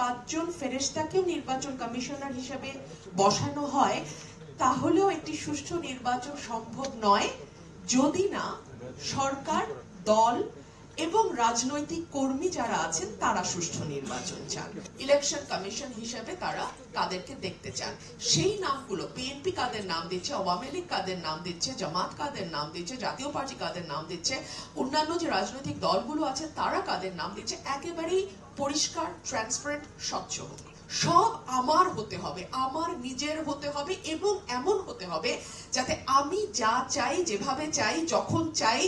পাঁচজন ফেরেশতাকেও নির্বাচন কমিশনার হিসেবে বসানো হয়, তাহলেও একটি সুষ্ঠু নির্বাচন সম্ভব নয় যদি না সরকার, দল এবং রাজনৈতিক কর্মী যারা আছেন তারা সুষ্ঠু নির্বাচন চান। ইলেকশন কমিশন হিসেবে তারা কাদেরকে দেখতে চান, সেই নামগুলো বিএনপি কাদের নাম দিচ্ছে, আওয়ামী লীগ কাদের নাম দিচ্ছে, জামাত কাদের নাম দিচ্ছে, জাতীয় পার্টি কাদের নাম দিচ্ছে, অন্যান্য যে রাজনৈতিক দলগুলো আছে তারা কাদের নাম দিচ্ছে, একেবারেই পরিষ্কার, ট্রান্সপারেন্ট, স্বচ্ছ হোক। সব আমার হতে হবে, আমার নিজের হতে হবে এবং এমন হতে হবে যাতে আমি যা চাই, যেভাবে চাই, যখন চাই,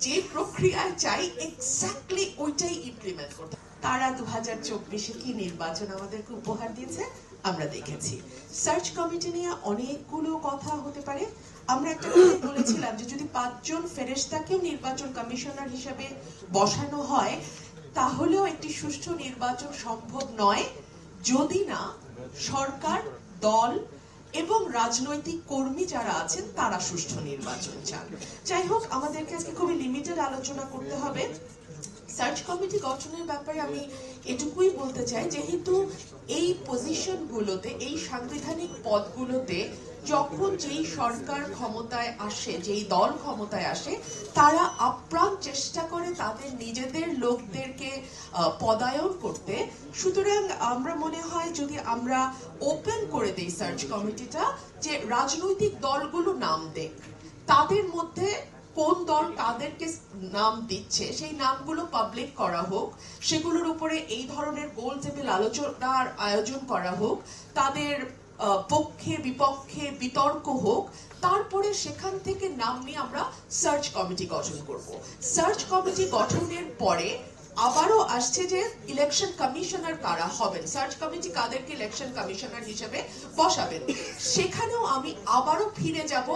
যে প্রক্রিয়ায় চাই, এক্স্যাক্টলি ওইটাই ইমপ্লিমেন্ট করতে। তারা 2024-এ কি নির্বাচন আমাদেরকে উপহার দিয়েছে আমরা দেখেছি। সার্চ কমিটি নিয়ে অনেকগুলো কথা হতে পারে। আমরা একটা কথা বলেছিলাম যে যদি পাঁচজন ফেরেশতাকেও নির্বাচন কমিশনার হিসেবে বসানো হয়, তাহলেও একটি সুষ্ঠু নির্বাচন সম্ভব নয় যদি না সরকার, দল এবং রাজনৈতিক কর্মী যারা আছেন তারা সুষ্ঠু নির্বাচন চান। যাই হোক, আমাদেরকে আজকে খুবই লিমিটেড আলোচনা করতে হবে। সার্চ কমিটি গঠনের ব্যাপারে আমি এটুকুই বলতে চাই, যেহেতু এই পজিশনগুলোতে, এই সাংবিধানিক পদগুলোতে যখন যেই সরকার ক্ষমতায় আসে, যেই দল ক্ষমতায় আসে, তারা আপ্রাণ চেষ্টা করে তাদের নিজেদের লোকদেরকে পদায়ন করতে। সুতরাং আমরা মনে হয় যদি আমরা ওপেন করে দেই সার্চ কমিটিটা, যে রাজনৈতিক দলগুলো নাম দেখ, তাদের মধ্যে কোন দল কাদেরকে নাম দিচ্ছে সেই নামগুলো পাবলিক করা হোক, সেগুলোর উপরে এই ধরনের গোল টেবিল আলোচনার আয়োজন করা হোক, তাদের পক্ষে বিপক্ষে বিতর্ক হোক, তারপরে সেখান থেকে নাম নিয়ে আমরা সার্চ কমিটি গঠন করব। সার্চ কমিটি গঠনের পরে আবারও আসছে যে ইলেকশন কমিশনার কারা হবেন, সার্চ কমিটি কাদেরকে ইলেকশন কমিশনার হিসেবে বসাবেন, সেখানেও আমি আবারও ফিরে যাব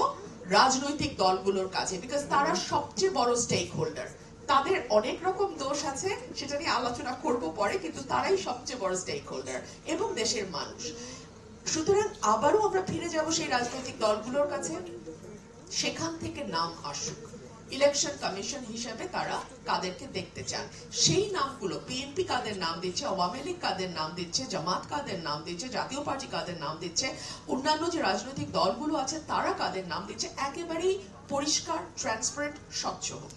রাজনৈতিক দলগুলোর কাছে, বিকজ তারা সবচেয়ে বড় স্টেক হোল্ডার। তাদের অনেক রকম দোষ আছে, সেটা নিয়ে আলোচনা করব পরে, কিন্তু তারাই সবচেয়ে বড় স্টেক হোল্ডার এবং দেশের মানুষ। সুতরাং আবারও আমরা ফিরে যাব সেই রাজনৈতিক দলগুলোর কাছে, সেখান থেকে নাম আসুক। ইলেকশন কমিশন হিসেবে তারা কাদেরকে দেখতে চান, সেই নামগুলো বিএনপি কাদের নাম দিচ্ছে, আওয়ামী লীগ কাদের নাম দিচ্ছে, জামাত কাদের নাম দিচ্ছে, জাতীয় পার্টি কাদের নাম দিচ্ছে, অন্যান্য যে রাজনৈতিক দলগুলো আছে তারা কাদের নাম দিচ্ছে, একেবারেই পরিষ্কার, ট্রান্সপারেন্ট, স্বচ্ছ হোক।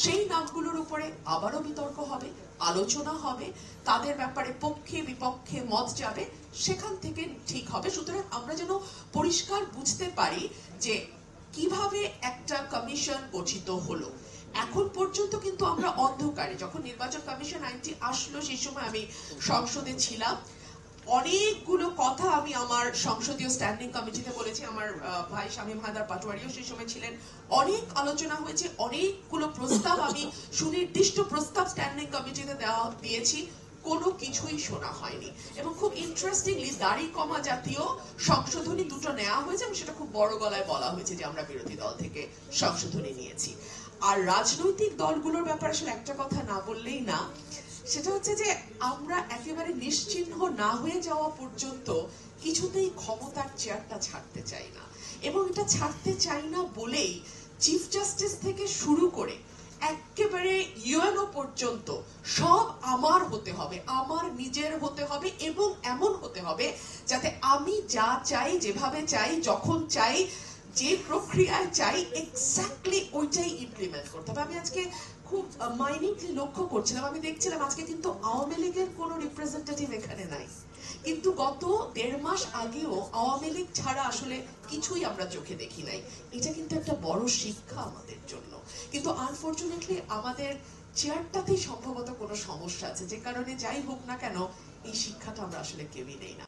সেই নামগুলোর উপরে আবারও বিতর্ক হবে, আলোচনা হবে, তাদের ব্যাপারে পক্ষে বিপক্ষে মত যাবে, সেখান থেকে ঠিক হবে। সুতরাং আমরা যেন পরিষ্কার বুঝতে পারি যে কিভাবে একটা কমিশন গঠিত হলো। এখন পর্যন্ত কিন্তু আমরা অন্ধকারে, যখন নির্বাচন কমিশন আইনটি আসলো সেই সময় আমি সংসদে ছিলাম, অনেকগুলো কথা আমি আমার সংসদীয় স্ট্যান্ডিং কমিটিতে বলেছি, আমার ভাই শামীম হায়দার পাটোয়ারিও সেই সময় ছিলেন, অনেক আলোচনা হয়েছে, অনেকগুলো প্রস্তাব আমি সুনির্দিষ্ট প্রস্তাব স্ট্যান্ডিং কমিটিতে দিয়েছি, কোনো কিছুই শোনা হয়নি। এবং খুব ইন্টারেস্টিংলি দাড়ি কমা জাতীয় সংশোধনী দুটো নেওয়া হয়েছে এবং সেটা খুব বড় গলায় বলা হয়েছে যে আমরা বিরোধী দল থেকে সংশোধনী নিয়েছি। আর রাজনৈতিক দলগুলোর ব্যাপারে আসলে একটা কথা না বললেই না, সেটা হচ্ছে যে আমরা একেবারে নিশ্চিহ্ন না হয়ে যাওয়া পর্যন্ত কিছুতেই ক্ষমতার চেয়ারটা ছাড়তে চাই না, এবং এটা ছাড়তে চাই না বলেই চিফ জাস্টিস থেকে শুরু করে একেবারে ইউএনও পর্যন্ত সব আমার হতে হবে, আমার নিজের হতে হবে এবং এমন হতে হবে যাতে আমি যা চাই, যেভাবে চাই, যখন চাই, যে প্রক্রিয়ায় চাই, এক্স্যাক্টলি ওইটাই ইমপ্লিমেন্ট করতে হবে। আমি আজকে খুব মাইনিংলি লক্ষ্য করছিলাম, আমি দেখছিলাম আজকে কিন্তু আওয়ামী লীগের কোনো রিপ্রেজেন্টেটিভ এখানে নাই, কিন্তু গত 1.5 মাস আগেও আওয়ামী লীগ ছাড়া আসলে কিছুই আমরা চোখে দেখি নাই। এটা কিন্তু একটা বড় শিক্ষা আমাদের জন্য। কিন্তু আনফরচুনেটলি আমাদের চেয়ারটাতেই সম্ভবত কোনো সমস্যা আছে, যে কারণে যাই হোক না কেন এই শিক্ষাটা আমরা আসলে কেউই নেই না।